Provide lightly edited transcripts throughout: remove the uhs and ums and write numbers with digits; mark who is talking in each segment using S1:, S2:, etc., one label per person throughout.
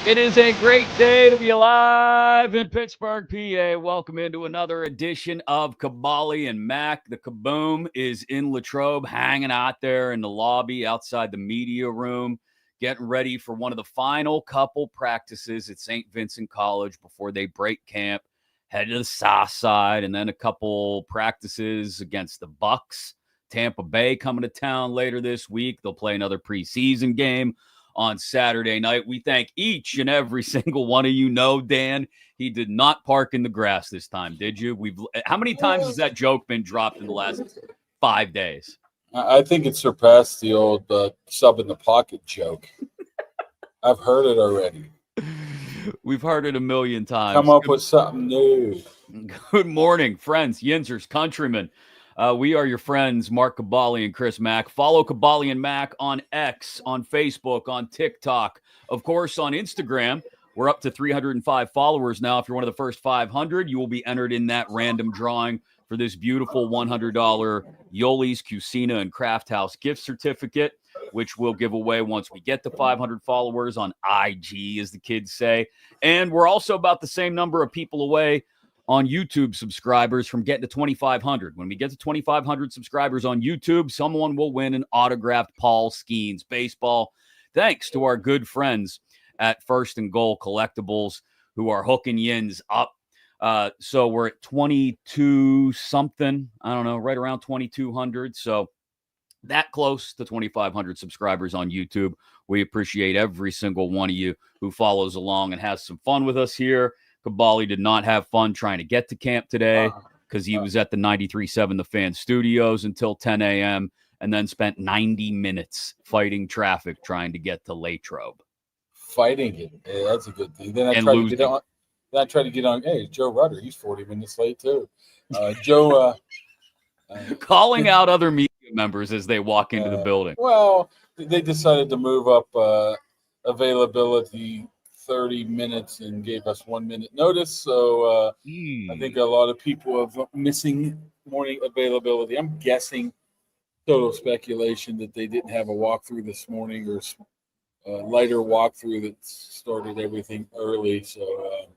S1: It is a great day to be alive in Pittsburgh, PA. Welcome into another edition of Kaboly+Mack. The Kaboom is in Latrobe, hanging out there in the lobby outside the media room, getting ready for one of the final couple practices at St. Vincent College before they break camp, head to the south side, and then a couple practices against the Bucks. Tampa Bay coming to town later this week. They'll play another preseason game on Saturday night. We thank each and every single one of you. No, Dan, he did not park in the grass this time, did you? How many times has that joke been dropped in the last 5 days?
S2: I think it surpassed the old sub in the pocket joke. I've heard it already.
S1: We've heard it a million times.
S2: Come up with something new.
S1: Good morning, friends, Yinzers, countrymen. We are your friends, Mark Kaboly and Chris Mack. Follow Kaboly+Mack on X, on Facebook, on TikTok, of course, on Instagram. We're up to 305 followers now. If you're one of the first 500, you will be entered in that random drawing for this beautiful $100 Yoli's Cucina and Craft House gift certificate, which we'll give away once we get to 500 followers on IG, as the kids say. And we're also about the same number of people away on YouTube subscribers from getting to 2,500. When we get to 2,500 subscribers on YouTube, someone will win an autographed Paul Skeens baseball, thanks to our good friends at First and Goal Collectibles who are hooking Yins up. So we're at 22 something, I don't know, right around 2,200. So that close to 2,500 subscribers on YouTube. We appreciate every single one of you who follows along and has some fun with us here. Kaboly did not have fun trying to get to camp today because he was at the 93.7 The Fan Studios until 10 a.m. and then spent 90 minutes fighting traffic trying to get to Latrobe.
S2: Fighting it. Yeah, that's a good thing. Then I tried to get on. Hey, Joe Rudder. He's 40 minutes late, too. Joe.
S1: Calling out other media members as they walk into the building.
S2: Well, they decided to move up availability 30 minutes and gave us 1 minute notice. So I think a lot of people have missing morning availability. I'm guessing, total speculation, that they didn't have a walkthrough this morning or a lighter walkthrough that started everything early. So,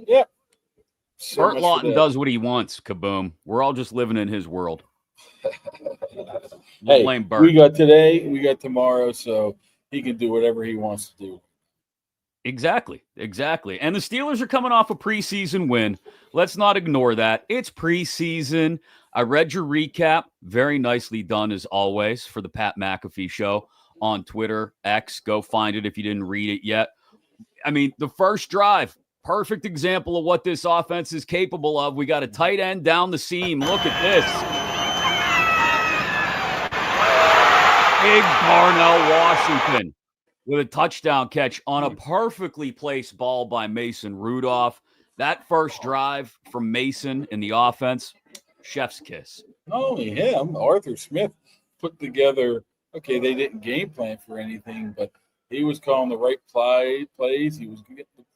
S2: yeah.
S1: Burt Lawton does what he wants, Kaboom. We're all just living in his world.
S2: Hey,
S1: blame Burt.
S2: We got today, we got tomorrow, so he can do whatever he wants to do.
S1: Exactly. And the Steelers are coming off a preseason win. Let's not ignore that. It's preseason. I read your recap. Very nicely done, as always, for the Pat McAfee Show on Twitter, X. Go find it if you didn't read it yet. I mean, the first drive, perfect example of what this offense is capable of. We got a tight end down the seam. Look at this. Big Darnell Washington with a touchdown catch on a perfectly placed ball by Mason Rudolph. That first drive from Mason in the offense, chef's kiss.
S2: Not only him, Arthur Smith put together, okay, they didn't game plan for anything, but he was calling the right plays. They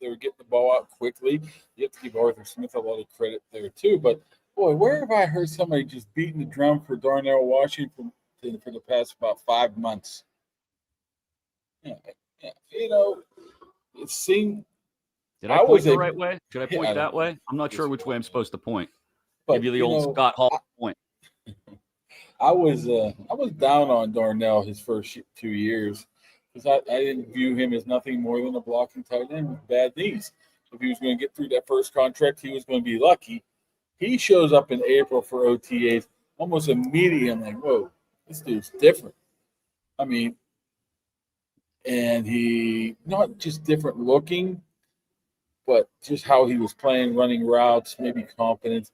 S2: were getting the ball out quickly. You have to give Arthur Smith a lot of credit there, too. But, boy, where have I heard somebody just beating the drum for Darnell Washington for the past about 5 months? Yeah, you know, it seemed.
S1: Did I point the right way? Should I point that way? I'm not sure which way I'm supposed to point. Give you the old Scott Hall point.
S2: I was down on Darnell his first 2 years because I didn't view him as nothing more than a blocking tight end with bad knees. If he was going to get through that first contract, he was going to be lucky. He shows up in April for OTAs almost immediately. I'm like, whoa, this dude's different. I mean, and he not just different looking, but just how he was playing, running routes, maybe confidence.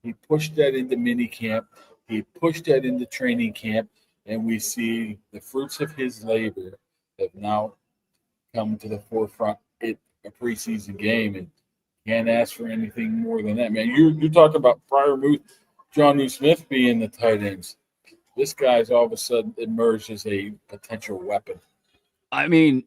S2: He pushed that into mini camp. He pushed that into training camp, and we see the fruits of his labor have now come to the forefront at a preseason game, and can't ask for anything more than that, man. You're talking about prior move, Jonnu Smith being the tight ends. This guy's all of a sudden emerged as a potential weapon.
S1: I mean,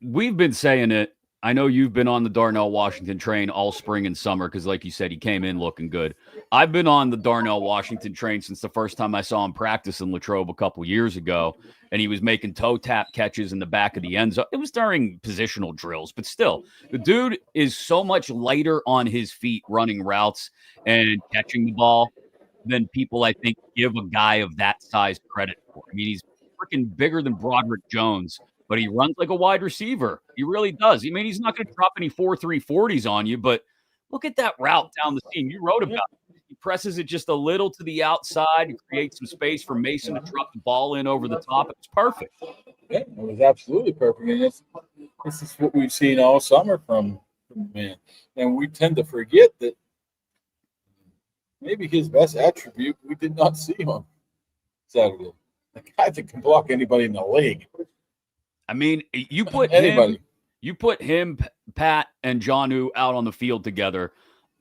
S1: we've been saying it I know you've been on the Darnell Washington train all spring and summer because, like you said, he came in looking good. I've been on the Darnell Washington train since the first time I saw him practice in Latrobe a couple years ago, and he was making toe tap catches in the back of the end zone. It was during positional drills, but still, the dude is so much lighter on his feet running routes and catching the ball than people, I think, give a guy of that size credit for. I mean, he's freaking bigger than Broderick Jones, but he runs like a wide receiver. He really does. I mean, he's not going to drop any 4.340s on you, but look at that route down the seam. You wrote about it. He presses it just a little to the outside and creates some space for Mason to drop the ball in over the top. It's perfect.
S2: Yeah, it was absolutely perfect. And this is what we've seen all summer from the man. And we tend to forget that maybe his best attribute we did not see on Saturday. The guy that can block anybody in the league.
S1: I mean, you put him, Pat, and Jonnu out on the field together.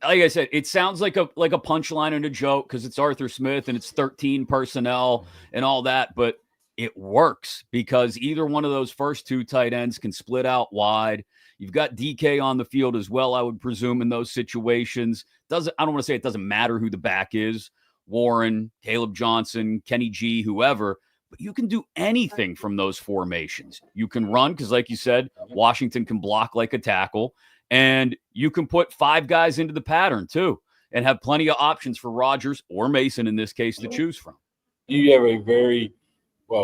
S1: Like I said, it sounds like a punchline and a joke because it's Arthur Smith and it's 13 personnel and all that, but it works because either one of those first two tight ends can split out wide. You've got DK on the field as well, I would presume, in those situations. I don't want to say it doesn't matter who the back is, Warren, Caleb Johnson, Kenny G, whoever, but you can do anything from those formations. You can run because, like you said, Washington can block like a tackle, and you can put 5 guys into the pattern too and have plenty of options for Rodgers or Mason in this case to choose from.
S2: You have a very,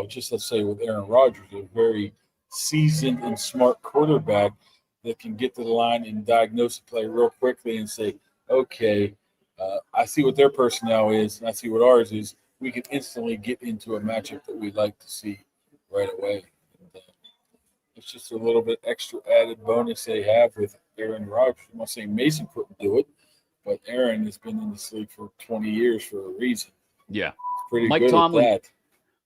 S2: just let's say with Aaron Rodgers, a very seasoned and smart quarterback that can get to the line and diagnose the play real quickly and say, okay, I see what their personnel is and I see what ours is. We can instantly get into a matchup that we'd like to see right away. And, it's just a little bit extra added bonus they have with Aaron Rodgers. I'm not saying Mason couldn't do it, but Aaron has been in this league for 20 years for a reason.
S1: Yeah.
S2: He's pretty good at that.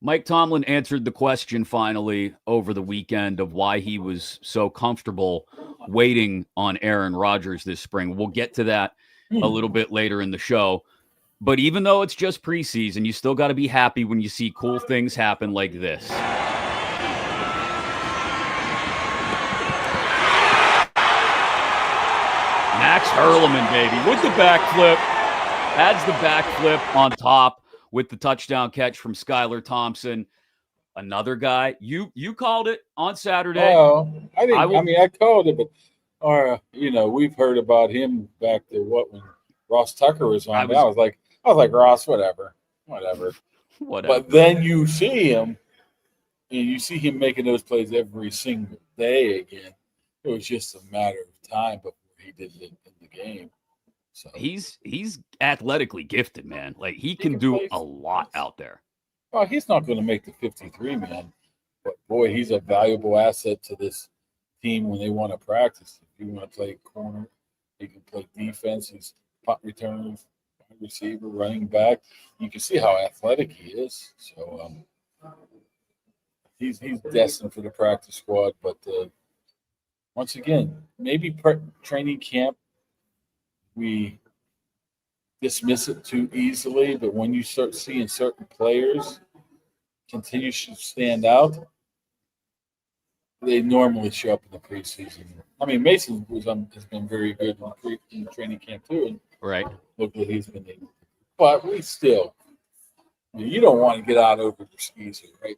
S1: Mike Tomlin answered the question finally over the weekend of why he was so comfortable waiting on Aaron Rodgers this spring. We'll get to that a little bit later in the show. But even though it's just preseason, you still got to be happy when you see cool things happen like this. Max Hurleman, baby, with the backflip. Adds the backflip on top with the touchdown catch from Skylar Thompson. Another guy. You called it on Saturday.
S2: Oh, I didn't. I called it, but we've heard about him back to when Ross Tucker was on. I was like Ross, whatever. But then you see him, and you see him making those plays every single day again. It was just a matter of time before he did it in the game. So
S1: he's athletically gifted, man. Like he can do a lot out there.
S2: Well, he's not going to make the 53 man, but boy, he's a valuable asset to this team when they want to practice. If you want to play corner, he can play defense. He's punt returner, receiver, running back. You can see how athletic he is. So he's destined for the practice squad. But once again, maybe training camp, we dismiss it too easily. But when you start seeing certain players continue to stand out, they normally show up in the preseason. I mean, Mason has been very good in training camp too. And
S1: right.
S2: Look what he's been able. But you don't want to get out over your skis here, right?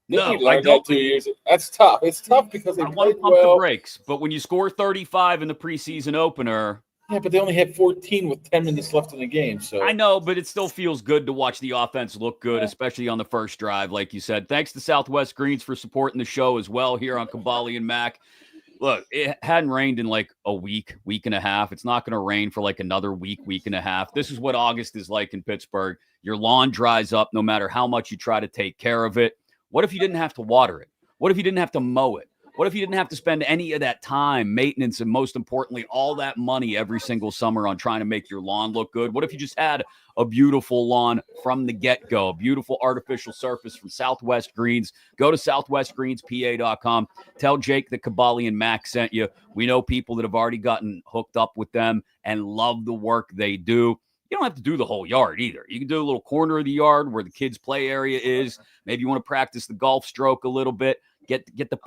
S1: No,
S2: I learned that 2 years. That's tough. It's tough because they
S1: want to pump the brakes. But when you score 35 in the preseason opener.
S2: Yeah, but they only had 14 with 10 minutes left in the game. So
S1: I know, but it still feels good to watch the offense look good, especially on the first drive, like you said. Thanks to Southwest Greens for supporting the show as well here on Kaboly+Mack. Look, it hadn't rained in like a week and a half. It's not going to rain for like another week and a half. This is what August is like in Pittsburgh. Your lawn dries up no matter how much you try to take care of it. What if you didn't have to water it? What if you didn't have to mow it? What if you didn't have to spend any of that time, maintenance, and most importantly, all that money every single summer on trying to make your lawn look good? What if you just had a beautiful lawn from the get-go, a beautiful artificial surface from Southwest Greens? Go to southwestgreenspa.com. Tell Jake that Kaboly+Mack sent you. We know people that have already gotten hooked up with them and love the work they do. You don't have to do the whole yard either. You can do a little corner of the yard where the kids' play area is. Maybe you want to practice the golf stroke a little bit. get the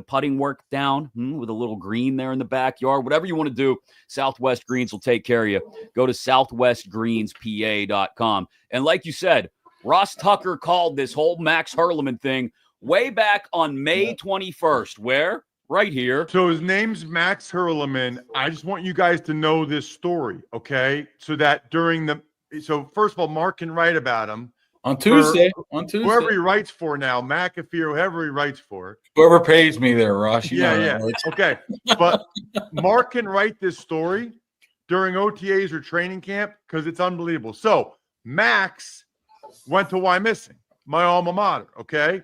S1: putting work down with a little green there in the backyard, whatever you want to do, Southwest Greens will take care of you. Go to southwestgreenspa.com. And like you said, Ross Tucker called this whole Max Hurleman thing way back on May 21st. Where? Right here.
S3: So his name's Max Hurleman. I just want you guys to know this story, okay? So that so first of all, Mark can write about him.
S2: On Tuesday.
S3: Whoever he writes for now, McAfee or whoever he writes for.
S2: Whoever pays me there, Ross.
S3: Yeah. Okay. But Mark can write this story during OTAs or training camp because it's unbelievable. So Max went to Wyomissing, my alma mater, okay?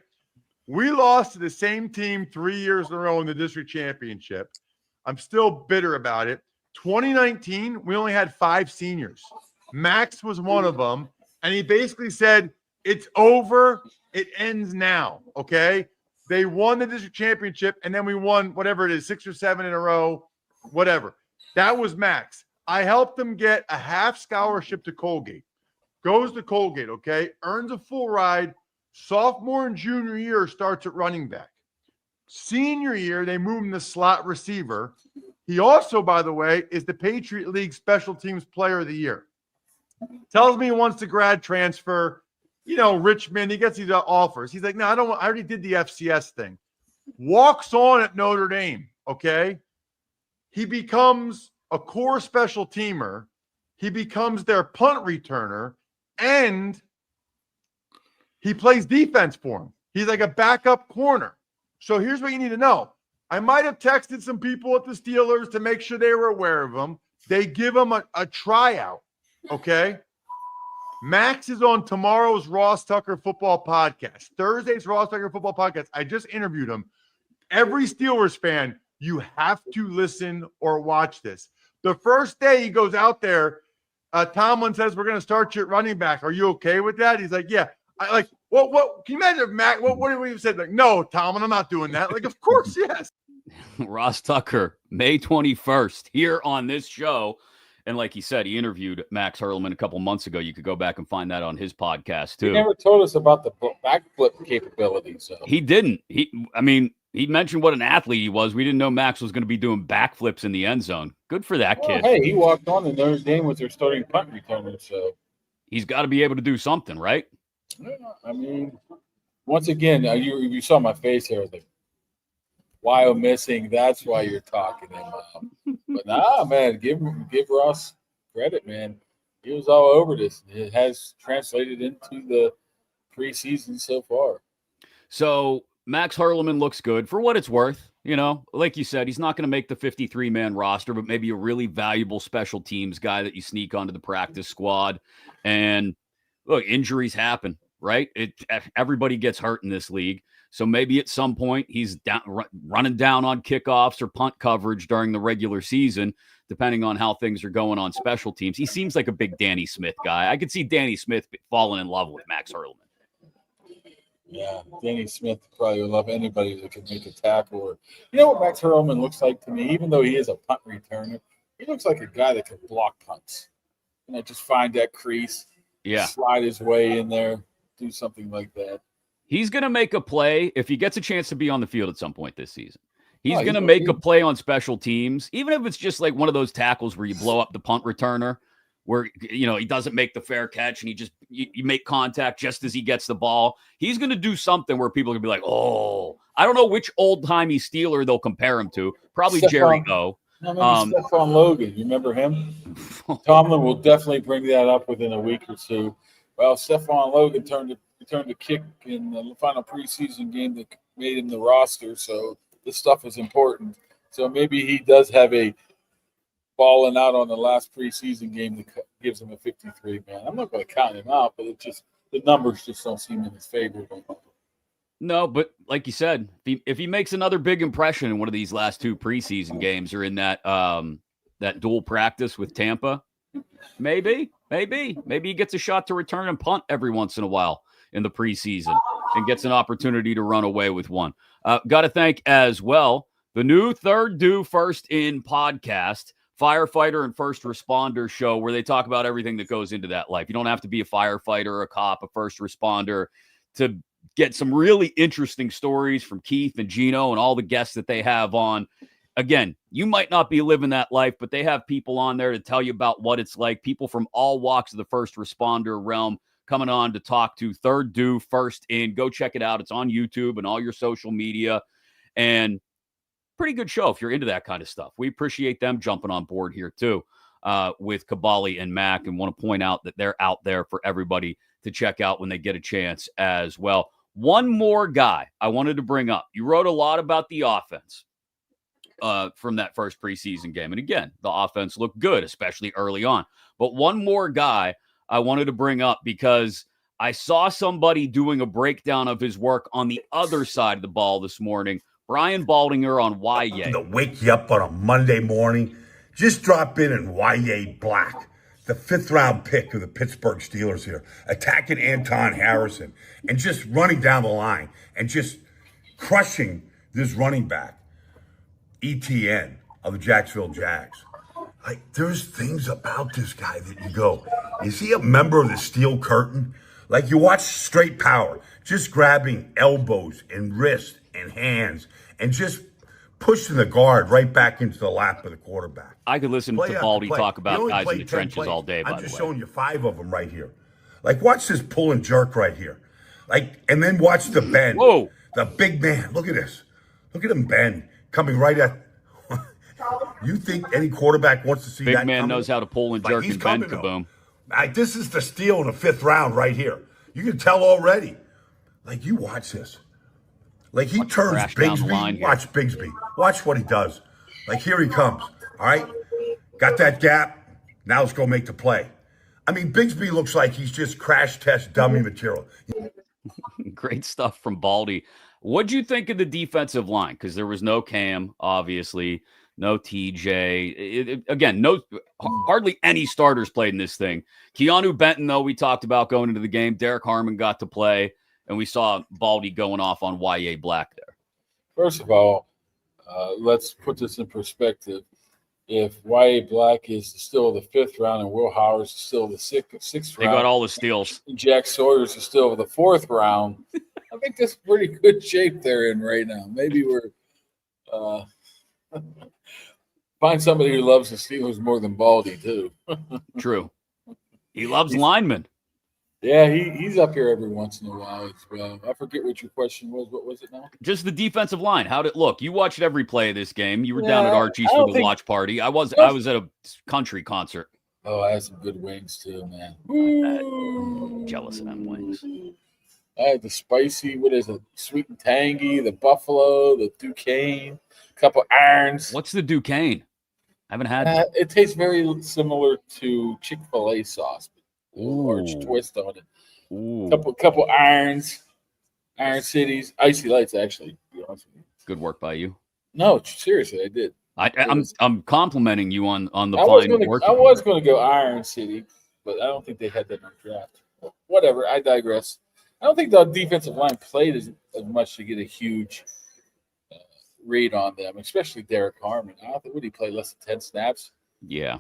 S3: We lost to the same team 3 years in a row in the district championship. I'm still bitter about it. 2019, we only had 5 seniors. Max was one of them. And he basically said, it's over. It ends now. Okay. They won the district championship, and then we won whatever it is, 6 or 7 in a row, whatever. That was Max. I helped him get a half scholarship to Colgate. Goes to Colgate, okay? Earns a full ride. Sophomore and junior year starts at running back. Senior year, they move him to slot receiver. He also, by the way, is the Patriot League Special Teams Player of the Year. Tells me he wants to grad transfer, Richmond. He gets these offers. He's like, no, I already did the FCS thing. Walks on at Notre Dame, okay? He becomes a core special teamer. He becomes their punt returner, and he plays defense for him. He's like a backup corner. So here's what you need to know. I might have texted some people at the Steelers to make sure they were aware of him. They give him a tryout. Okay. Max is on tomorrow's Ross Tucker football podcast. Thursday's Ross Tucker football podcast. I just interviewed him. Every Steelers fan, you have to listen or watch this. The first day he goes out there, Tomlin says, we're going to start you at running back. Are you okay with that? He's like, yeah. What can you imagine if Mac, what would we have said? Like, no, Tomlin, I'm not doing that. Like, of course, yes.
S1: Ross Tucker, May 21st, here on this show. And like he said, he interviewed Max Hurleman a couple months ago. You could go back and find that on his podcast, too.
S2: He never told us about the backflip capabilities. So.
S1: He didn't. He mentioned what an athlete he was. We didn't know Max was going to be doing backflips in the end zone. Good for that kid.
S2: Hey, he walked on to Notre Dame with their starting punt returner, so.
S1: He's got to be able to do something, right?
S2: Yeah, I mean, once again, you saw my face here. I was like, Wyomissing, that's why you're talking him up. But man, give Ross credit, man. He was all over this. It has translated into the preseason so far.
S1: So Max Hurleman looks good for what it's worth. Like you said, he's not going to make the 53-man roster, but maybe a really valuable special teams guy that you sneak onto the practice squad. And look, injuries happen, right? Everybody gets hurt in this league. So maybe at some point he's running down on kickoffs or punt coverage during the regular season, depending on how things are going on special teams. He seems like a big Danny Smith guy. I could see Danny Smith falling in love with Max Hurleman.
S2: Yeah, Danny Smith probably would love anybody that can make a tackle. Or, you know what Max Hurleman looks like to me? Even though he is a punt returner, he looks like a guy that can block punts. Just find that crease, slide his way in there, do something like that.
S1: He's going to make a play if he gets a chance to be on the field at some point this season. He's going to make a play on special teams, even if it's just like one of those tackles where you blow up the punt returner, where, he doesn't make the fair catch and you make contact just as he gets the ball. He's going to do something where people are going to be like, oh, I don't know which old-timey Steeler they'll compare him to. Probably Jerry O.
S2: No, maybe Stephon Logan. You remember him? Tomlin will definitely bring that up within a week or two. Well, Stephon Logan returned a kick in the final preseason game that made him the roster, so this stuff is important. So maybe he does have a balling out on the last preseason game that gives him a 53 man. I'm not going to count him out, but the numbers just don't seem in his favor.
S1: No, but like you said, if he makes another big impression in one of these last 2 preseason games or in that dual practice with Tampa, maybe he gets a shot to return and punt every once in a while in the preseason and gets an opportunity to run away with one. Got to thank as well the new Third Do First In podcast, firefighter and first responder show, where they talk about everything that goes into that life. You don't have to be a firefighter, a cop, a first responder to get some really interesting stories from Keith and Gino and all the guests that they have on. Again, you might not be living that life, but they have people on there to tell you about what it's like. People from all walks of the first responder realm coming on to talk to Third Due, First In. Go check it out. It's on YouTube and all your social media. And pretty good show if you're into that kind of stuff. We appreciate them jumping on board here too with Kaboly+Mack, and want to point out that they're out there for everybody to check out when they get a chance as well. One more guy I wanted to bring up. You wrote a lot about the offense from that first preseason game. And again, the offense looked good, especially early on. But one more guy I wanted to bring up because I saw somebody doing a breakdown of his work on the other side of the ball this morning. Brian Baldinger on YA.
S4: To wake you up on a Monday morning, just drop in and YA Black, the 5th round pick of the Pittsburgh Steelers here, attacking Anton Harrison and just running down the line and just crushing this running back. ETN of the Jacksonville Jags. Like, there's things about this guy that you go, is he a member of the Steel Curtain? Like, you watch straight power, just grabbing elbows and wrists and hands and just pushing the guard right back into the lap of the quarterback.
S1: I could listen to Baldy talk about guys in the trenches
S4: plays.
S1: all day, by the way.
S4: I'm just showing you 5 of them right here. Like, watch this pull and jerk right here. Like, and then watch the bend.
S1: Whoa.
S4: The big man. Look at this. Look at him bend. Coming right at. You think any quarterback wants to see
S1: big
S4: that?
S1: Big man
S4: coming?
S1: knows how to pull and jerk and bend, kaboom.
S4: This is the steal in the 5th round right here. You can tell already. Like, you watch this. Like, he turns Bigsby. Watch Bigsby. Watch what he does. Like, here he comes. All right? Got that gap. Now let's go make the play. I mean, Bigsby looks like he's just crash test dummy material.
S1: Great stuff from Baldy. What'd you think of the defensive line? Because there was no Cam, obviously, no TJ. Again, hardly any starters played in this thing. Keanu Benton, though, we talked about going into the game. Derek Harmon got to play, and we saw Baldy going off on YA Black there.
S2: First of all, let's put this in perspective. If YA Black is still the 5th round and Will Howard's still the 6th round,
S1: they got all the steals.
S2: Jack Sawyer's is still the 4th round. I think that's pretty good shape they're in right now. Maybe we're find somebody who loves the Steelers more than Baldy too.
S1: True. He loves linemen.
S2: Yeah, he's up here every once in a while as well. I forget what your question was. What was it now?
S1: Just the defensive line. How'd it look? You watched every play of this game. You were down at Archie's for the watch party. I was at a country concert.
S2: Oh, I had some good wings too, man.
S1: Jealous of them wings.
S2: I had the spicy, what is it? Sweet and tangy, the buffalo, the Duquesne, a couple irons.
S1: What's the Duquesne? I haven't had
S2: it. Tastes very similar to Chick-fil-A sauce, but a large twist on it.
S1: Ooh.
S2: Couple irons, Iron Cities, Icy Lights, actually. To be honest with you.
S1: Good work by you.
S2: No, seriously, I did.
S1: I'm complimenting you on the fine work.
S2: I was going to go Iron City, but I don't think they had that in our draft. Whatever, I digress. I don't think the defensive line played as much to get a huge read on them, especially Derek Harmon. I don't think would he play less than 10 snaps.
S1: Yeah,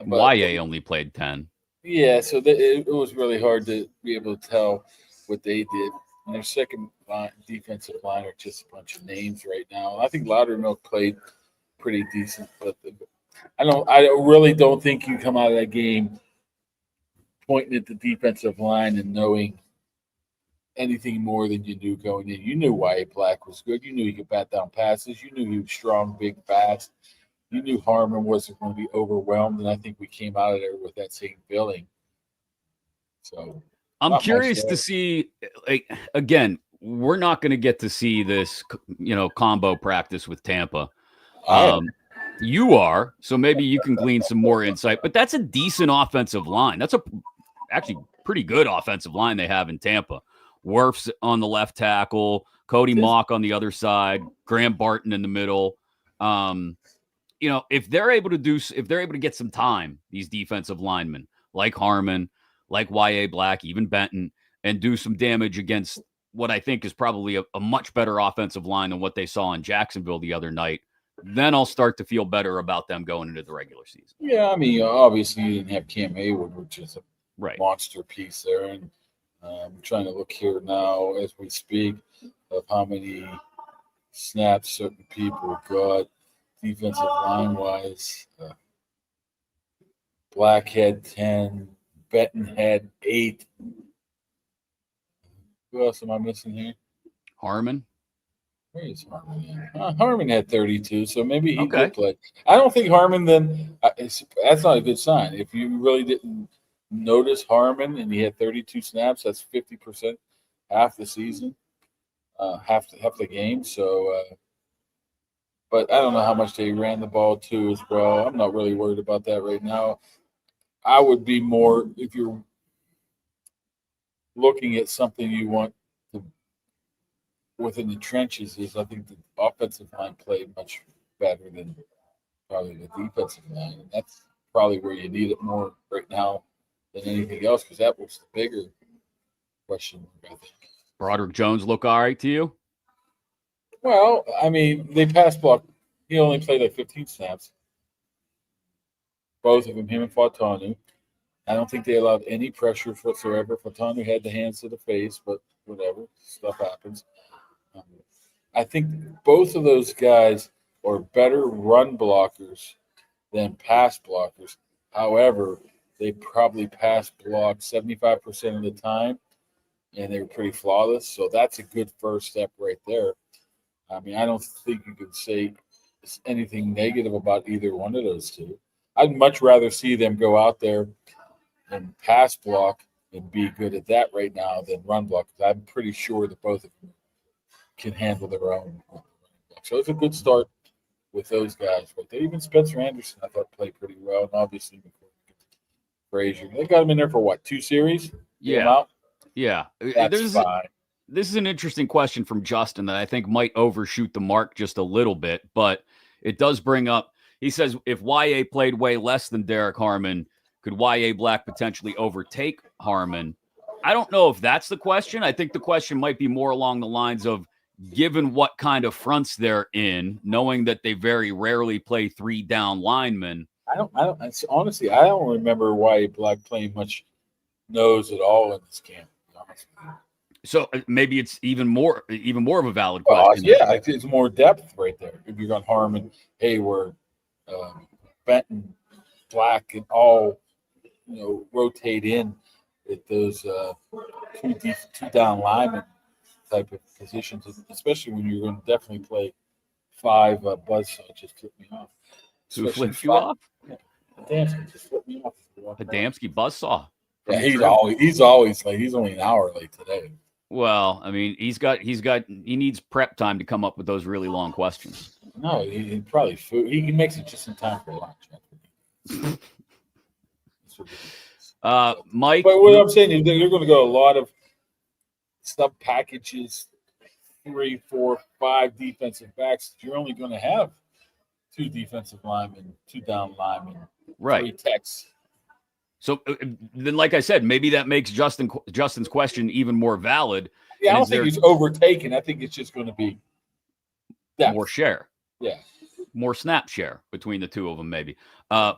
S1: but YA only played 10.
S2: Yeah, so it was really hard to be able to tell what they did. And their second line, defensive line are just a bunch of names right now. I think Loudermilk played pretty decent, but I really don't think you come out of that game pointing at the defensive line and knowing anything more than you knew going in. You knew YA Black was good. You knew he could bat down passes. You knew he was strong, big, fast. You knew Harmon wasn't going to be overwhelmed, and I think we came out of there with that same feeling. So
S1: I'm curious to see, like, again, we're not going to get to see this, combo practice with Tampa. You are, so maybe you can glean some more insight, but that's a decent offensive line. That's actually pretty good offensive line they have in Tampa. Wirfs on the left tackle, Cody Mock on the other side, Graham Barton in the middle. If they're able to get some time, these defensive linemen like Harmon, like YA Black, even Benton, and do some damage against what I think is probably a much better offensive line than what they saw in Jacksonville the other night, then I'll start to feel better about them going into the regular season.
S2: Yeah, I mean, obviously you didn't have Cam Hayward, which is a monster piece there, and I'm trying to look here now as we speak of how many snaps certain people got defensive line-wise. Black had 10. Benton had 8. Who else am I missing here?
S1: Harmon.
S2: Where is Harmon? Harmon had 32, so maybe he
S1: Okay.
S2: did play. I don't think Harmon then that's not a good sign. If you really didn't notice Harmon and he had 32 snaps, that's 50%, half the season, half the game. So, but I don't know how much they ran the ball too as well. I'm not really worried about that right now. I would be more if you're looking at something you want to within the trenches is I think the offensive line played much better than probably the defensive line. And that's probably where you need it more right now than anything else because that was the bigger question mark, I think.
S1: Broderick Jones look all right to you?
S2: Well, I mean, they pass block. He only played like 15 snaps. Both of them, him and Fautanu. I don't think they allowed any pressure whatsoever. Fautanu had the hands to the face, but whatever. Stuff happens. I think both of those guys are better run blockers than pass blockers. However, they probably pass block 75% of the time, and they were pretty flawless. So that's a good first step right there. I mean, I don't think you could say anything negative about either one of those two. I'd much rather see them go out there and pass block and be good at that right now than run block. Because I'm pretty sure that both of them can handle their own. So it's a good start with those guys. But even Spencer Anderson, I thought, played pretty well. And obviously, Frazier. They got him in there for what, 2 series?
S1: Yeah. Yeah.
S2: That's fine.
S1: This is an interesting question from Justin that I think might overshoot the mark just a little bit, but it does bring up, he says, if YA played way less than Derek Harmon, could YA Black potentially overtake Harmon? I don't know if that's the question. I think the question might be more along the lines of, given what kind of fronts they're in, knowing that they very rarely play 3 down linemen.
S2: Honestly, I don't remember YA Black playing much nose at all in this camp.
S1: So maybe it's even more of a valid question.
S2: Yeah, it's more depth right there. If you're on Harmon, Hayward, Benton, Black, and all rotate in at those 2 down linemen type of positions, especially when you're going to definitely play 5 buzzsaw. Just flip me off.
S1: Who flips you off?
S2: Yeah. Adamski just flipped me off.
S1: Adamski buzzsaw.
S2: Yeah, he's always late. He's only an hour late today.
S1: Well, I mean, he needs prep time to come up with those really long questions.
S2: No, he probably food. He makes it just in time for lunch.
S1: Mike.
S2: But what I'm saying is you're going to go a lot of sub packages, 3, 4, 5 defensive backs. You're only going to have 2 defensive linemen, 2 down linemen,
S1: right?
S2: 3 techs.
S1: So then, like I said, maybe that makes Justin's question even more valid.
S2: Yeah, I don't think he's overtaken. I think it's just going to be
S1: more share.
S2: Yeah.
S1: More snap share between the 2 of them, maybe.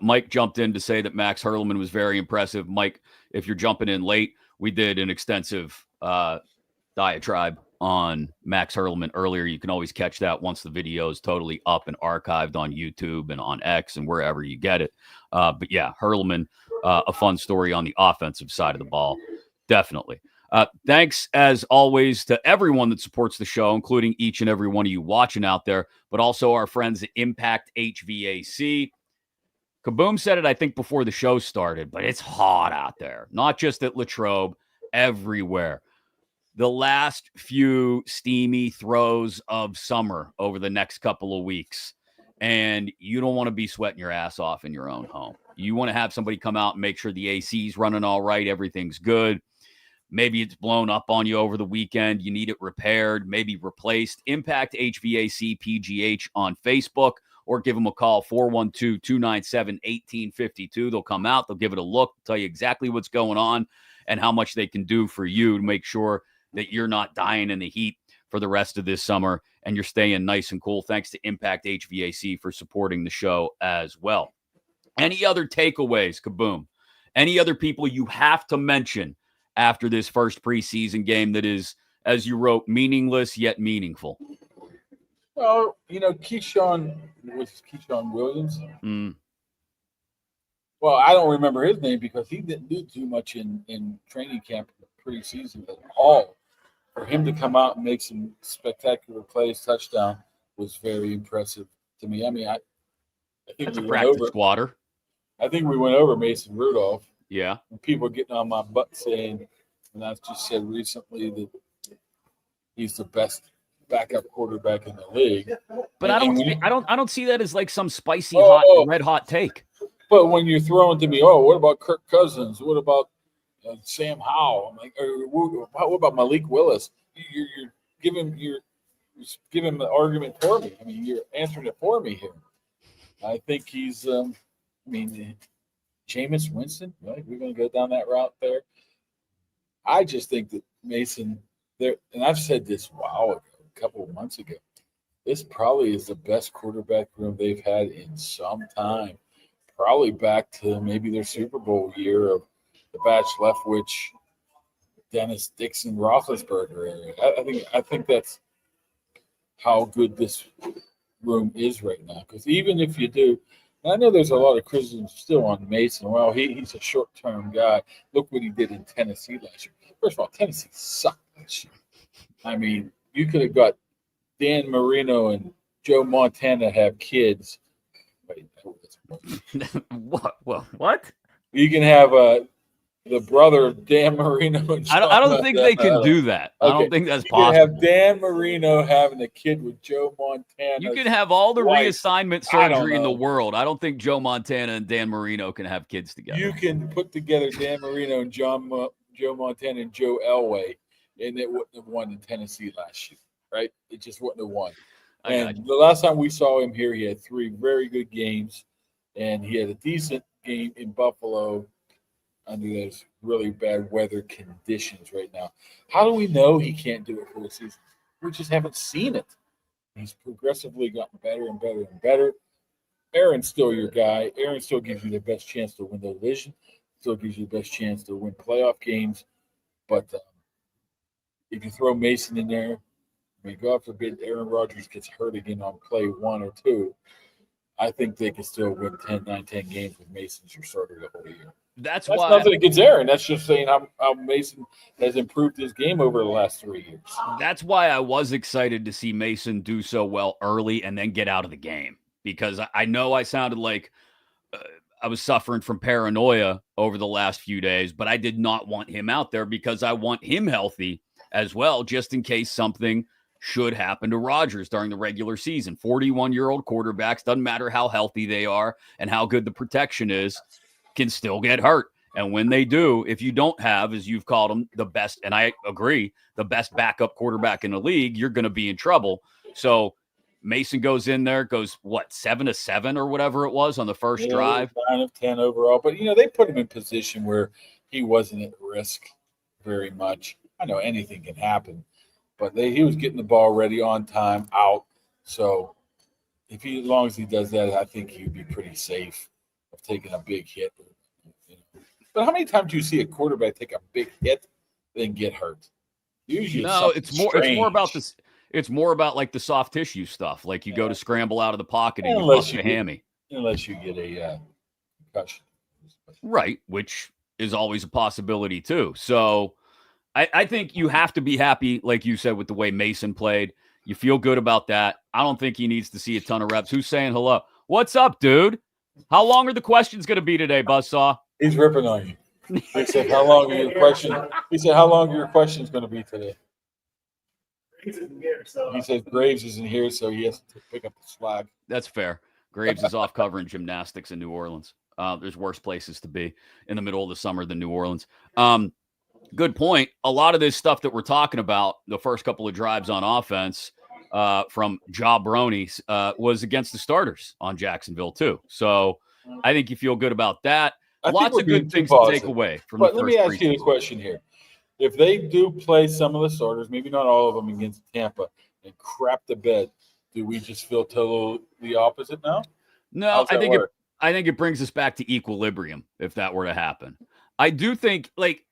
S1: Mike jumped in to say that Max Hurleman was very impressive. Mike, if you're jumping in late, we did an extensive diatribe on Max Hurleman earlier. You can always catch that once the video is totally up and archived on YouTube and on X and wherever you get it. But yeah, Hurleman, a fun story on the offensive side of the ball. Definitely. Thanks, as always, to everyone that supports the show, including each and every one of you watching out there, but also our friends at Impact HVAC. Kaboom said it, I think, before the show started, but it's hot out there. Not just at Latrobe, everywhere. The last few steamy throes of summer over the next couple of weeks, and you don't want to be sweating your ass off in your own home. You want to have somebody come out and make sure the AC's running all right, everything's good. Maybe it's blown up on you over the weekend. You need it repaired, maybe replaced. Impact HVAC PGH on Facebook, or give them a call, 412-297-1852. They'll come out. They'll give it a look, tell you exactly what's going on and how much they can do for you to make sure that you're not dying in the heat for the rest of this summer and you're staying nice and cool. Thanks to Impact HVAC for supporting the show as well. Any other takeaways, Kaboom? Any other people you have to mention after this first preseason game that is, as you wrote, meaningless yet meaningful?
S2: Well, Keyshawn Williams. Well, I don't remember his name because he didn't do too much in training camp preseason at all. For him to come out and make some spectacular plays, touchdown, was very impressive to me. I mean, I think
S1: That's a
S2: we went
S1: practice
S2: over.
S1: squatter.
S2: I think we went over Mason Rudolph.
S1: Yeah.
S2: And people are getting on my butt saying, and I've just said recently that he's the best backup quarterback in the league.
S1: But I don't see that as like some spicy red hot take.
S2: But when you're throwing to me, what about Kirk Cousins? What about Sam Howell? I'm like, what about Malik Willis? You're giving the argument for me. I mean, you're answering it for me here. I think he's, Jameis Winston. Right? We're going to go down that route there. I just think that Mason there, and I've said this a couple of months ago. This probably is the best quarterback room they've had in some time. Probably back to maybe their Super Bowl year of the Batch Leftwich, Dennis Dixon, Roethlisberger area. I think that's how good this room is right now. Because even if you do, and I know there's a lot of criticism still on Mason. Well, he's a short-term guy. Look what he did in Tennessee last year. First of all, Tennessee sucked last year. I mean, you could have got Dan Marino and Joe Montana have kids. Wait,
S1: What?
S2: You can have the brother of Dan Marino. And
S1: I don't think they can do that. Okay. I don't think that's possible.
S2: You can have Dan Marino having a kid with Joe Montana.
S1: You can have all the reassignment surgery in the world. I don't think Joe Montana and Dan Marino can have kids together.
S2: You can put together Dan Marino and Joe Montana and Joe Elway, and it wouldn't have won in Tennessee last year, right? It just wouldn't have won. And the last time we saw him here, he had 3 very good games, and he had a decent game in Buffalo under those really bad weather conditions right now. How do we know he can't do it for the season? We just haven't seen it. He's progressively gotten better and better and better. Aaron's still your guy. Aaron still gives you the best chance to win the division, still gives you the best chance to win playoff games. But if you throw Mason in there, God forbid Aaron Rodgers gets hurt again on play 1 or 2, I think they can still win 10 games with Mason's your starter the whole year. That's why nothing against Aaron. That's just saying how Mason has improved his game over the last 3 years.
S1: That's why I was excited to see Mason do so well early and then get out of the game, because I know I sounded like I was suffering from paranoia over the last few days, but I did not want him out there because I want him healthy as well, just in case something should happen to Rodgers during the regular season. 41-year-old quarterbacks, doesn't matter how healthy they are and how good the protection is, can still get hurt. And when they do, if you don't have, as you've called them, the best, and I agree, the best backup quarterback in the league, you're going to be in trouble. So Mason goes in there, goes, 7-7 or whatever it was on the first drive?
S2: 9 of 10 overall. But, they put him in position where he wasn't at risk very much. I know anything can happen. But he was getting the ball ready on time, out. So as long as he does that, I think he'd be pretty safe of taking a big hit. But how many times do you see a quarterback take a big hit then get hurt? Usually, it's more about this. It's more about like the soft tissue stuff. Like you go to scramble out of the pocket and you bust a hammy. Unless you get a concussion,
S1: right? Which is always a possibility too. So. I think you have to be happy, like you said, with the way Mason played. You feel good about that. I don't think he needs to see a ton of reps. Who's saying hello? What's up, dude? How long are the questions going to be today, Buzzsaw?
S2: He's ripping on you. He said, how long are your questions? He said, how long are your questions going to be today? He said Graves isn't here, so he has to pick up the slack.
S1: That's fair. Graves is off covering gymnastics in New Orleans. There's worse places to be in the middle of the summer than New Orleans. Good point. A lot of this stuff that we're talking about, the first couple of drives on offense from Ja Brony was against the starters on Jacksonville too. So I think you feel good about that. Lots of good things to take away from the first.
S2: But let me ask you a question here. If they do play some of the starters, maybe not all of them against Tampa, and crap the bed, do we just feel totally the opposite now?
S1: No, I think it brings us back to equilibrium if that were to happen. I do think, like,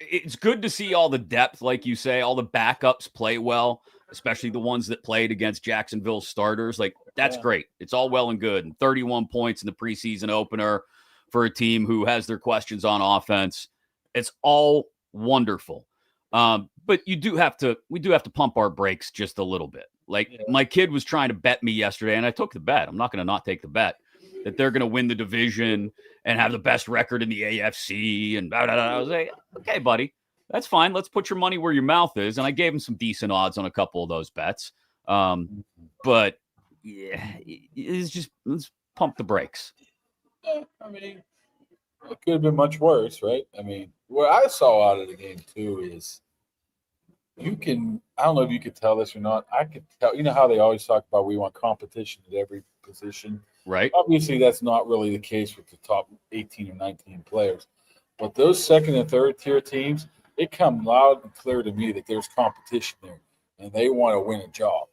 S1: it's good to see all the depth, like you say, all the backups play well, especially the ones that played against Jacksonville starters. Like, that's great. It's all well and good. And 31 points in the preseason opener for a team who has their questions on offense. It's all wonderful. But we do have to pump our brakes just a little bit. Like, my kid was trying to bet me yesterday, and I took the bet. I'm not going to not take the bet that they're going to win the division and have the best record in the AFC and blah, blah, blah. I was like, okay, buddy, that's fine. Let's put your money where your mouth is. And I gave him some decent odds on a couple of those bets. But yeah, it's just, let's pump the brakes.
S2: I mean, it could have been much worse, right? I mean, what I saw out of the game too is I don't know if you could tell this or not. I could tell, you know how they always talk about we want competition at every position.
S1: Right.
S2: Obviously, that's not really the case with the top 18 or 19 players. But those second and third tier teams, it come loud and clear to me that there's competition there, and they want to win a job.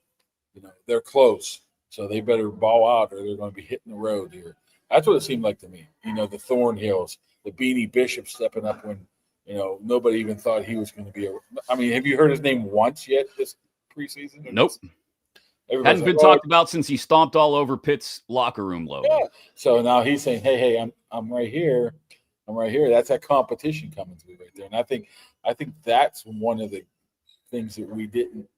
S2: You know, they're close, so they better ball out, or they're going to be hitting the road here. That's what it seemed like to me. You know, the Thornhills, the Beanie Bishop stepping up when, you know, nobody even thought he was going to be I mean, have you heard his name once yet this preseason?
S1: Nope. Hadn't been talked about since he stomped all over Pitt's locker room logo.
S2: Yeah. So now he's saying, hey, I'm right here. I'm right here. That's that competition coming through right there. And I think that's one of the things that we didn't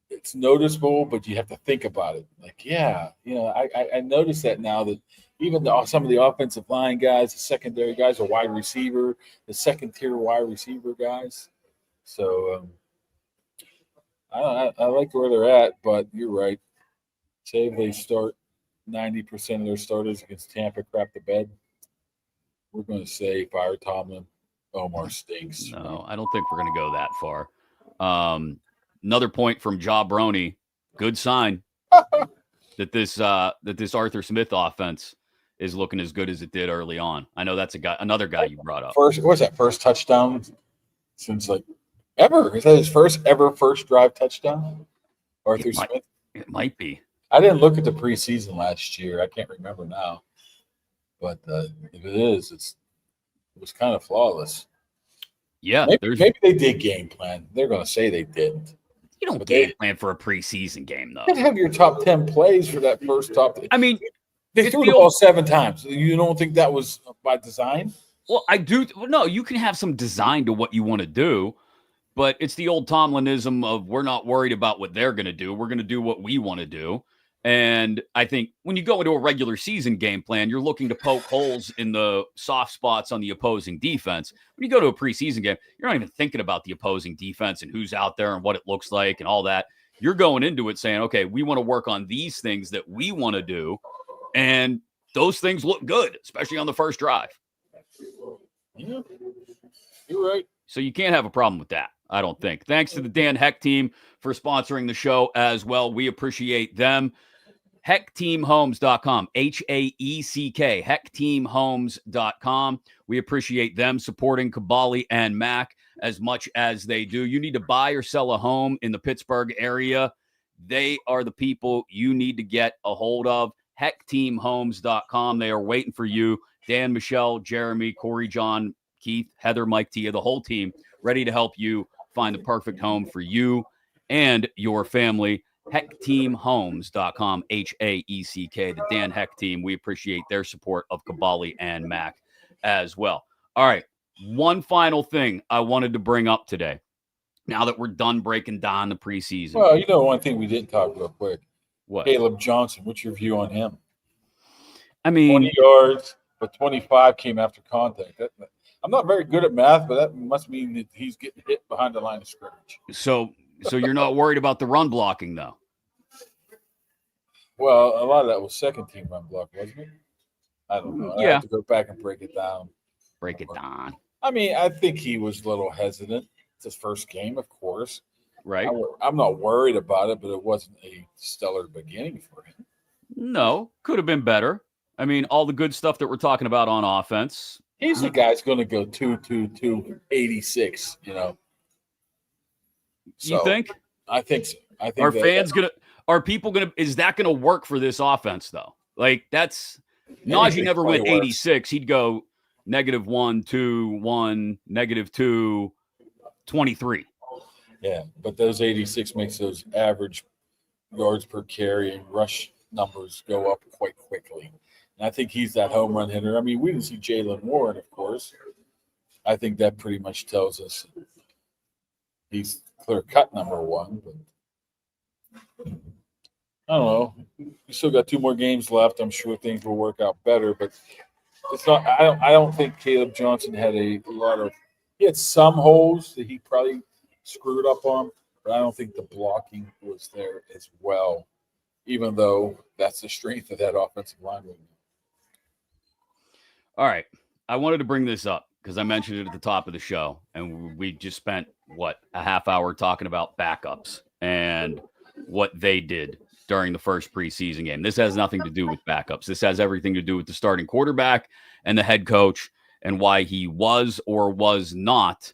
S2: it's noticeable, but you have to think about it. Like, yeah, you know, I noticed that now that even some of the offensive line guys, the secondary guys, the wide receiver, the second tier wide receiver guys. So I like where they're at, but you're right. Say if they start 90% of their starters against Tampa crap the bed, we're going to say fire Tomlin. Omar stinks.
S1: No, I don't think we're going to go that far. Another point from Ja Brony. Good sign that this Arthur Smith offense is looking as good as it did early on. I know that's another guy you brought up.
S2: First touchdown since like ever? Is that his first drive touchdown? Arthur Smith?
S1: It might be.
S2: I didn't look at the preseason last year. I can't remember now. But if it is, it was kind of flawless.
S1: Yeah.
S2: Maybe they did game plan. They're going to say they didn't.
S1: You don't game plan for a preseason game, though.
S2: You have your top 10 plays for that first top.
S1: I mean,
S2: they threw the ball 7 times. You don't think that was by design?
S1: Well, I do. No, you can have some design to what you want to do, but it's the old Tomlinism of we're not worried about what they're going to do. We're going to do what we want to do. And I think when you go into a regular season game plan, you're looking to poke holes in the soft spots on the opposing defense. When you go to a preseason game, you're not even thinking about the opposing defense and who's out there and what it looks like and all that. You're going into it saying, okay, we want to work on these things that we want to do. And those things look good, especially on the first drive.
S2: Yeah, you're right.
S1: So you can't have a problem with that, I don't think. Thanks to the Dan Heck team for sponsoring the show as well. We appreciate them. HeckTeamHomes.com, HAECK, HeckTeamHomes.com. We appreciate them supporting Kaboly and Mack as much as they do. You need to buy or sell a home in the Pittsburgh area. They are the people you need to get a hold of. HeckTeamHomes.com. They are waiting for you. Dan, Michelle, Jeremy, Corey, John, Keith, Heather, Mike, Tia, the whole team ready to help you find the perfect home for you and your family. HeckTeamHomes.com, HAECK, the Dan Heck team. We appreciate their support of Kaboly and Mack as well. All right, one final thing I wanted to bring up today. Now that we're done breaking down the preseason.
S2: Well, you know, one thing we didn't talk real quick.
S1: What?
S2: Caleb Johnson. What's your view on him?
S1: I mean,
S2: 20 yards, but 25 came after contact. I'm not very good at math, but that must mean that he's getting hit behind the line of scrimmage.
S1: So you're not worried about the run blocking, though?
S2: Well, a lot of that was second-team run block, wasn't it? I don't know. I
S1: Yeah.
S2: have to go back and break it down.
S1: Break it down.
S2: I mean, I think he was a little hesitant. It's his first game, of course.
S1: Right?
S2: I'm not worried about it, but it wasn't a stellar beginning for him.
S1: No, could have been better. I mean, all the good stuff that we're talking about on offense.
S2: He's the guy that's going to go 2-2-2-86, you know. So,
S1: You think?
S2: I think so. I think
S1: Are people gonna? Is that gonna work for this offense though? Like that's Najee
S2: Anything
S1: never went
S2: probably works.
S1: 86. He'd go -1, 2, 1, -2, 23.
S2: Yeah, but those 86 makes those average yards per carry and rush numbers go up quite quickly. And I think he's that home run hitter. I mean, we didn't see Jalen Warren, of course. I think that pretty much tells us he's clear-cut number one. But I don't know. We still got 2 more games left. I'm sure things will work out better, but it's not. I don't think Caleb Johnson had a lot of. He had some holes that he probably screwed up on, but I don't think the blocking was there as well. Even though that's the strength of that offensive line right now.
S1: All right, I wanted to bring this up because I mentioned it at the top of the show, and we just spent a half hour talking about backups and what they did during the first preseason game. This has nothing to do with backups. This has everything to do with the starting quarterback and the head coach and why he was or was not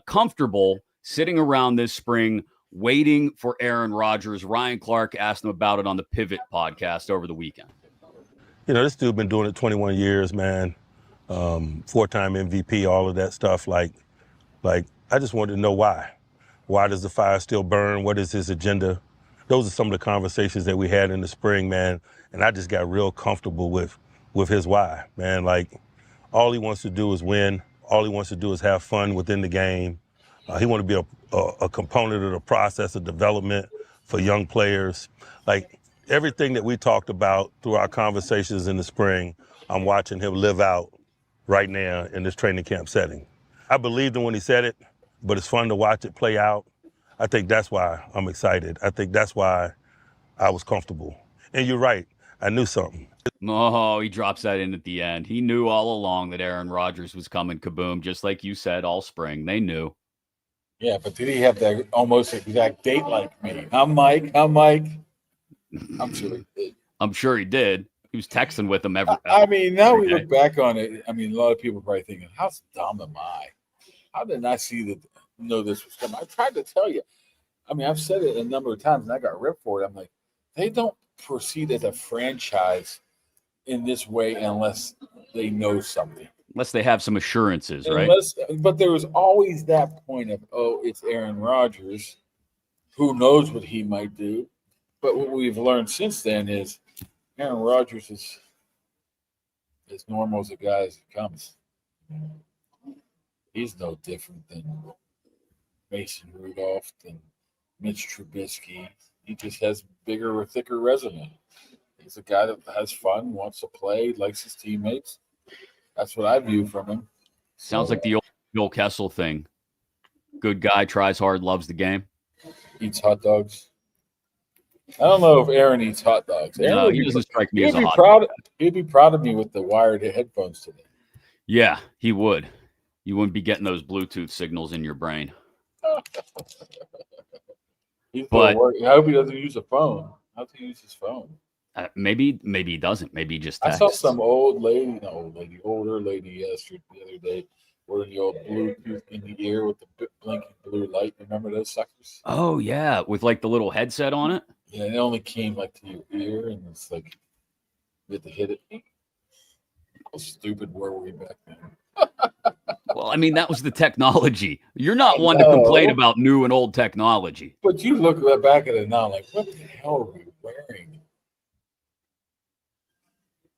S1: comfortable sitting around this spring waiting for Aaron Rodgers. Ryan Clark asked him about it on the Pivot podcast over the weekend.
S5: You know, this dude been doing it 21 years, man. 4-time MVP, all of that stuff. Like, I just wanted to know why. Why does the fire still burn? What is his agenda? Those are some of the conversations that we had in the spring, man. And I just got real comfortable with his why, man. Like, all he wants to do is win. All he wants to do is have fun within the game. He want to be a component of the process of development for young players. Like, everything that we talked about through our conversations in the spring, I'm watching him live out right now in this training camp setting. I believed him when he said it, but it's fun to watch it play out. I think that's why I'm excited. I think that's why I was comfortable. And you're right, I knew something.
S1: Oh, he drops that in at the end. He knew all along that Aaron Rodgers was coming kaboom, just like you said all spring. They knew.
S2: Yeah, but did he have that almost exact date like me? I'm Mike. I'm sure he did.
S1: I'm sure he did. He was texting with him every
S2: now
S1: every
S2: we
S1: day.
S2: look back on it. I mean, a lot of people are probably thinking, how dumb am I? How did I know this was coming? I tried to tell you. I mean, I've said it a number of times, and I got ripped for it. I'm like, they don't proceed as a franchise in this way unless they know something.
S1: Unless they have some assurances, right?
S2: But there was always that point of, it's Aaron Rodgers. Who knows what he might do? But what we've learned since then is Aaron Rodgers is as normal as a guy as it comes. He's no different than Mason Rudolph, than Mitch Trubisky. He just has bigger or thicker resume. He's a guy that has fun, wants to play, likes his teammates. That's what I view from him.
S1: Sounds like the old Joel Kessel thing. Good guy, tries hard, loves the game.
S2: Eats hot dogs. I don't know if Aaron eats hot dogs.
S1: No, he doesn't strike me as a hot dog.
S2: He'd be proud of me with the wired headphones today.
S1: Yeah, he would. You wouldn't be getting those Bluetooth signals in your brain.
S2: But I hope he doesn't use a phone. How does he use his phone?
S1: Maybe he doesn't. Maybe he just texts.
S2: I saw some older lady yesterday, the other day, wearing the old Bluetooth in the ear with the blinking blue light. Remember those suckers?
S1: Oh, yeah, with like the little headset on it?
S2: Yeah, it only came like to your ear, and it's like you had to hit it. How stupid were we back then?
S1: Well, I mean, that was the technology. You're not one to complain about new and old technology.
S2: But you look back at it now like, what the hell are we wearing?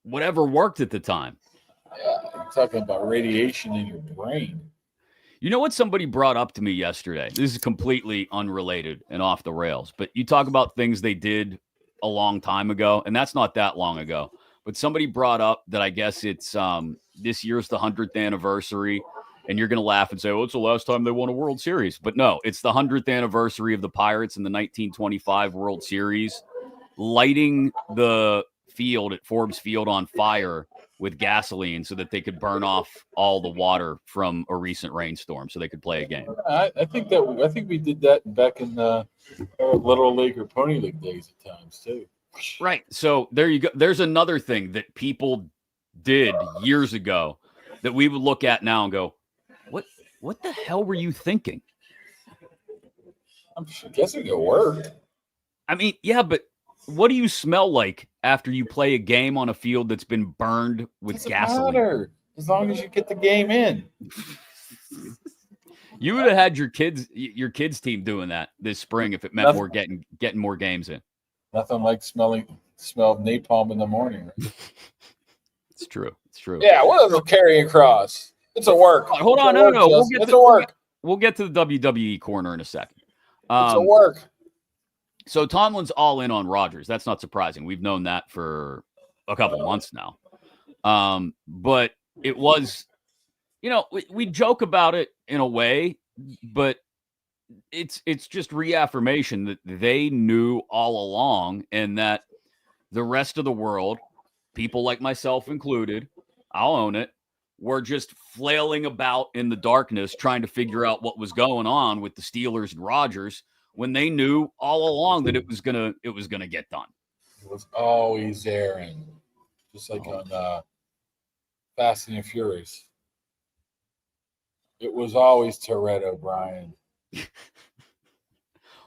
S1: Whatever worked at the time.
S2: Yeah, I'm talking about radiation in your brain.
S1: You know what somebody brought up to me yesterday? This is completely unrelated and off the rails, but you talk about things they did a long time ago, and that's not that long ago. But somebody brought up that I guess it's this year's the 100th anniversary, and you're going to laugh and say, well, it's the last time they won a World Series. But no, it's the 100th anniversary of the Pirates in the 1925 World Series, lighting the field at Forbes Field on fire with gasoline so that they could burn off all the water from a recent rainstorm so they could play a game.
S2: I think we did that back in our Little League or Pony League days at times too.
S1: Right. So there you go. There's another thing that people did years ago that we would look at now and go, what the hell were you thinking?
S2: I'm guessing it worked.
S1: I mean, yeah, but what do you smell like after you play a game on a field that's been burned with gasoline?
S2: Matter. as long as you get the game in.
S1: You would have had your kids team doing that this spring if it meant more getting more games in.
S2: Nothing like smell of napalm in the morning. Right?
S1: It's true. It's true.
S2: Yeah, what is a carrying cross? It's a work.
S1: Hold on, no. We'll get to the WWE corner in a second.
S2: It's a work.
S1: So Tomlin's all in on Rodgers. That's not surprising. We've known that for a couple months now. But it was, we joke about it in a way, but it's just reaffirmation that they knew all along, and that the rest of the world, people like myself included, I'll own it, were just flailing about in the darkness trying to figure out what was going on with the Steelers and Rodgers, when they knew all along that it was gonna get done.
S2: It was always Aaron, just like on Fast and Furious. It was always Toretto, Brian.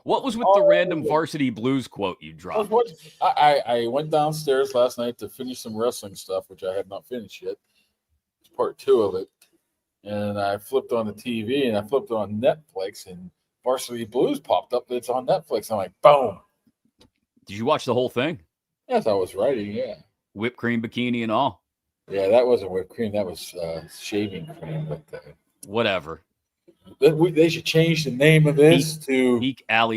S1: What was with the random Varsity Blues quote you dropped?
S2: I went downstairs last night to finish some wrestling stuff, which I have not finished yet. It's part 2 of it. And I flipped on the TV, and I flipped on Netflix, and Varsity Blues popped up. It's on Netflix. I'm like, boom.
S1: Did you watch the whole thing?
S2: Yes, I was writing, yeah.
S1: Whipped cream bikini and all.
S2: Yeah, that wasn't whipped cream. That was shaving cream. But
S1: whatever.
S2: They should change the name of this to
S1: Peak Alley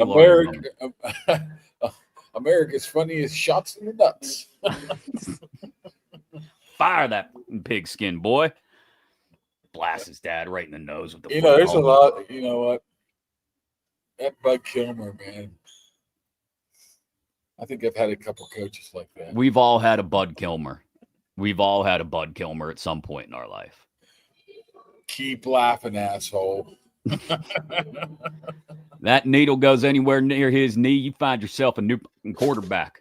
S2: America's Funniest Shots in the Nuts.
S1: Fire that pigskin, boy. Blast his dad right in the nose with the
S2: there's a lot. You know what? That Bud Kilmer, man. I think I've had a couple coaches like that.
S1: We've all had a Bud Kilmer. We've all had a Bud Kilmer at some point in our life.
S2: Keep laughing, asshole.
S1: That needle goes anywhere near his knee, you find yourself a new quarterback.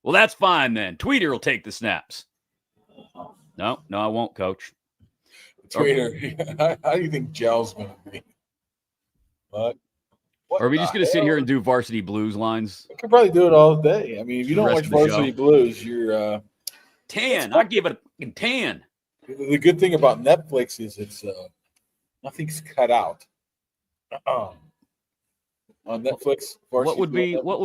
S1: Well, that's fine then. Tweeter will take the snaps. No, I won't, Coach.
S2: Tweeter, how do you think Gel's going to be? What
S1: are we just going to sit here and do Varsity Blues lines?
S2: I could probably do it all day. I mean, if you don't watch Varsity Blues, you're
S1: 10. I give it a 10.
S2: The good thing about Netflix is it's nothing's cut out. On Netflix,
S1: what would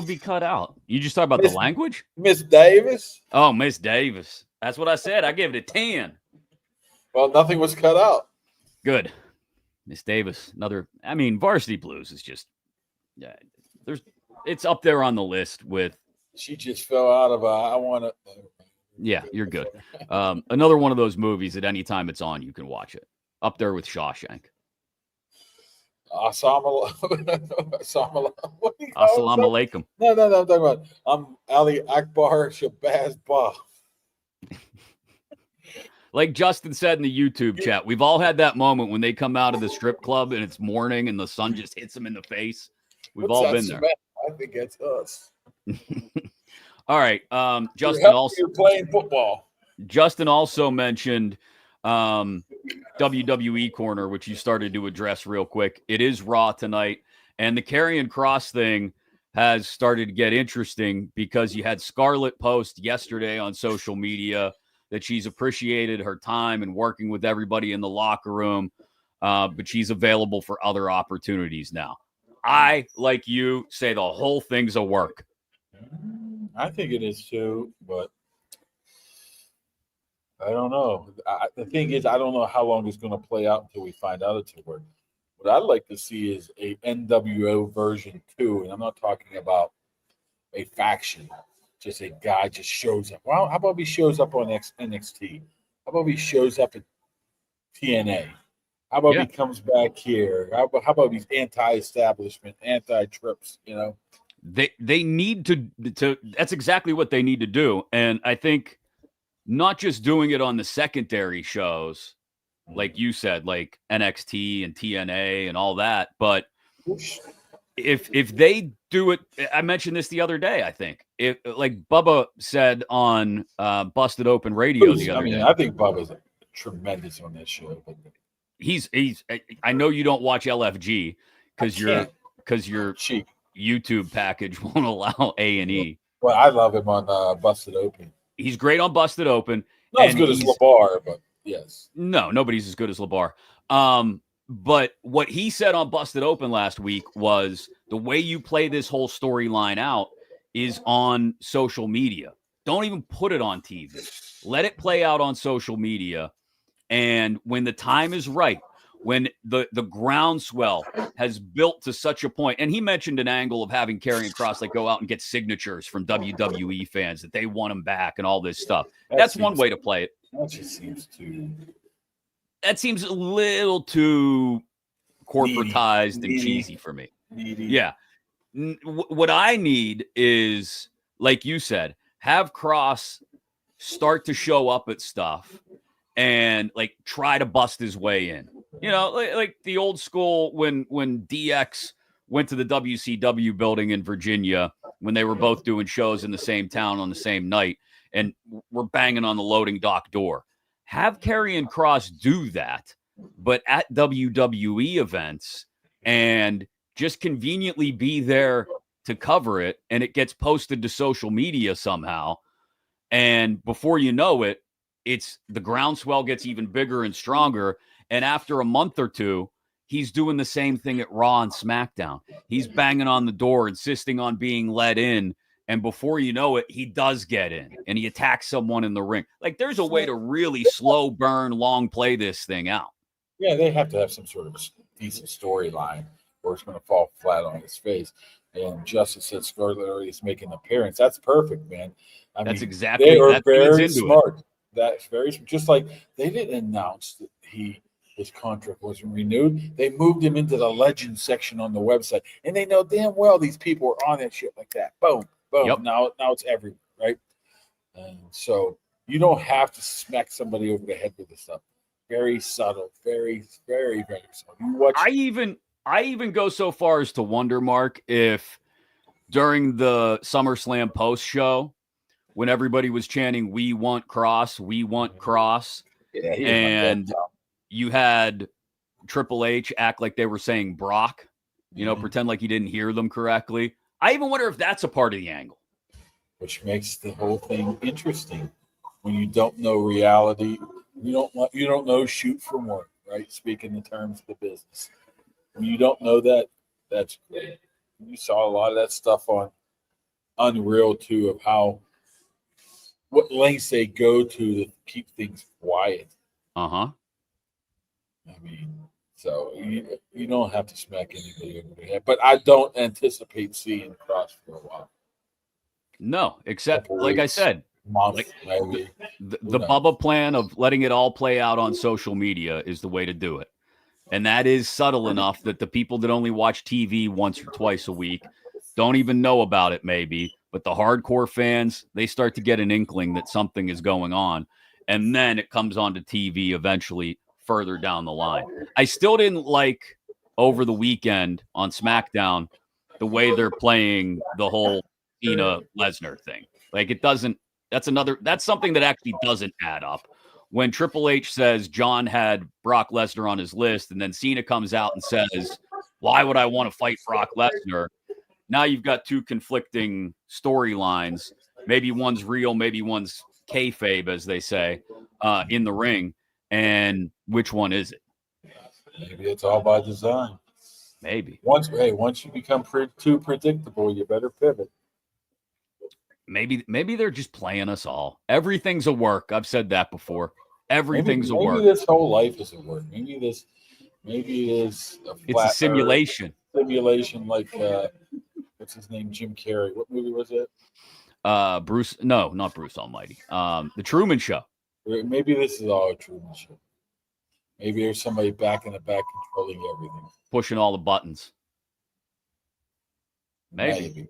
S1: be cut out? You just talk about the language?
S2: Miss Davis.
S1: Oh, Miss Davis. That's what I said. I gave it a 10.
S2: Well, nothing was cut out.
S1: Good. Miss Davis. Varsity Blues is just it's up there on the list with.
S2: She just fell out of I want to.
S1: Yeah, you're good. Another one of those movies that anytime it's on, you can watch it. Up there with Shawshank.
S2: Assalamu
S1: alaikum.
S2: No, I'm talking about Ali Akbar Shabazz Bah.
S1: Like Justin said in the YouTube chat, we've all had that moment when they come out of the strip club and it's morning and the sun just hits them in the face. We've all been there.
S2: I think that's us.
S1: All right. Justin
S2: you're playing football.
S1: Justin also mentioned WWE corner, which you started to address real quick. It is Raw tonight, and the Karrion Kross thing has started to get interesting because you had Scarlett post yesterday on social media that she's appreciated her time and working with everybody in the locker room, but she's available for other opportunities now. I, like you, say the whole thing's a work.
S2: I think it is too, but I don't know. The thing is, I don't know how long it's going to play out until we find out it's a work. What I'd like to see is a NWO version 2, and I'm not talking about a faction. Just a guy just shows up. Well, how about he shows up on NXT? How about he shows up at TNA? How about he comes back here? How about he's anti-establishment, anti-trips,
S1: They need to that's exactly what they need to do. And I think not just doing it on the secondary shows, like you said, like NXT and TNA and all that, but if they do it, I mentioned this the other day, I think. If like Bubba said on Busted Open Radio the other day.
S2: I think Bubba's tremendous on that show. But
S1: he's I know you don't watch LFG because your YouTube package won't allow A&E.
S2: Well, I love him on Busted Open.
S1: He's great on Busted Open.
S2: Not as good as LeBar, but Yes.
S1: No, nobody's as good as LeBar. But what he said on Busted Open last week was the way you play this whole storyline out is on social media. Don't even put it on TV. Let it play out on social media. And when the time is right, when the groundswell has built to such a point, and he mentioned an angle of having Karrion Kross go out and get signatures from WWE fans that they want him back and all this stuff. That's one way to play it.
S2: That just seems too.
S1: That seems a little too corporatized and cheesy for me.
S2: Needy.
S1: Yeah. What I need is, like you said, have Kross start to show up at stuff and try to bust his way in. Like the old school when DX went to the WCW building in Virginia when they were both doing shows in the same town on the same night and were banging on the loading dock door. Have Karrion Kross do that, but at WWE events, and just conveniently be there to cover it, and it gets posted to social media somehow. And before you know it, it's the groundswell gets even bigger and stronger. And after a month or two, he's doing the same thing at Raw and SmackDown. He's banging on the door, insisting on being let in. And before you know it, he does get in and he attacks someone in the ring. There's a way to really slow burn, long play this thing out.
S2: Yeah, they have to have some sort of decent storyline or it's going to fall flat on his face. And Justice said Scarlett is making an appearance. That's perfect, man.
S1: That's exactly
S2: they are
S1: that
S2: very
S1: into
S2: smart.
S1: It.
S2: That's very just like they didn't announce that his contract wasn't renewed. They moved him into the legend section on the website, and they know damn well these people are on that shit like that. Boom, boom.
S1: Yep.
S2: Now it's everywhere, right? And so you don't have to smack somebody over the head with this stuff. Very subtle, very, very, very subtle. You watch.
S1: I even go so far as to wonder, Mark, if during the SummerSlam post show, when everybody was chanting, "We want Kross, we want Kross," and you had Triple H act like they were saying Brock, pretend like he didn't hear them correctly. I even wonder if that's a part of the angle.
S2: Which makes the whole thing interesting. When you don't know reality, you don't know shoot from work, right? Speaking in terms of the business. When you don't know that, that's great. You saw a lot of that stuff on Unreal too, of what lengths they go to keep things quiet.
S1: Uh-huh.
S2: I mean, so you don't have to smack anybody over the head. But I don't anticipate seeing Kross for a while.
S1: No, except, like I said,
S2: maybe.
S1: The Bubba plan of letting it all play out on social media is the way to do it. And that is subtle enough that the people that only watch TV once or twice a week don't even know about it, maybe. But the hardcore fans, they start to get an inkling that something is going on. And then it comes onto TV eventually further down the line. I still didn't like over the weekend on SmackDown the way they're playing the whole Cena Lesnar thing. That's something that actually doesn't add up. When Triple H says John had Brock Lesnar on his list, and then Cena comes out and says, "Why would I want to fight Brock Lesnar?" Now you've got two conflicting storylines. Maybe one's real, maybe one's kayfabe, as they say, in the ring. And which one is it?
S2: Maybe it's all by design.
S1: Maybe.
S2: Once you become too predictable, you better pivot.
S1: Maybe they're just playing us all. Everything's a work. I've said that before. Everything's a work.
S2: Maybe this whole life is a work. Maybe it is
S1: it's a simulation.
S2: Simulation like what's his name? Jim Carrey. What movie was it?
S1: Bruce. No, not Bruce Almighty. The Truman Show.
S2: Maybe this is all a Truman Show. Maybe there's somebody back in the back controlling everything.
S1: Pushing all the buttons. Maybe.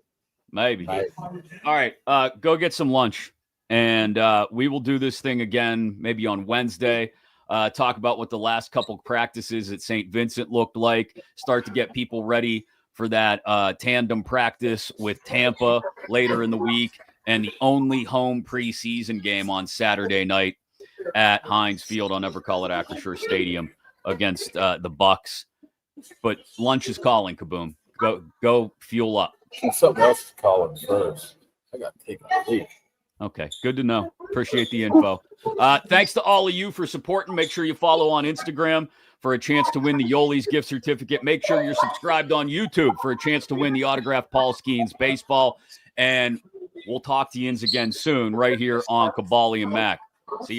S1: All right. Go get some lunch. And we will do this thing again maybe on Wednesday. Talk about what the last couple practices at St. Vincent looked like. Start to get people ready for that tandem practice with Tampa later in the week. And the only home preseason game on Saturday night at Heinz Field, I'll never call it Acrisure Stadium, against the Bucks. But lunch is calling, Kaboom. Go fuel up.
S2: Something else is calling first. I got to take a leak.
S1: Okay, good to know. Appreciate the info. Thanks to all of you for supporting. Make sure you follow on Instagram for a chance to win the Yoli's gift certificate. Make sure you're subscribed on YouTube for a chance to win the autographed Paul Skeens baseball. And we'll talk to you again soon right here on Kaboly and Mack. See you.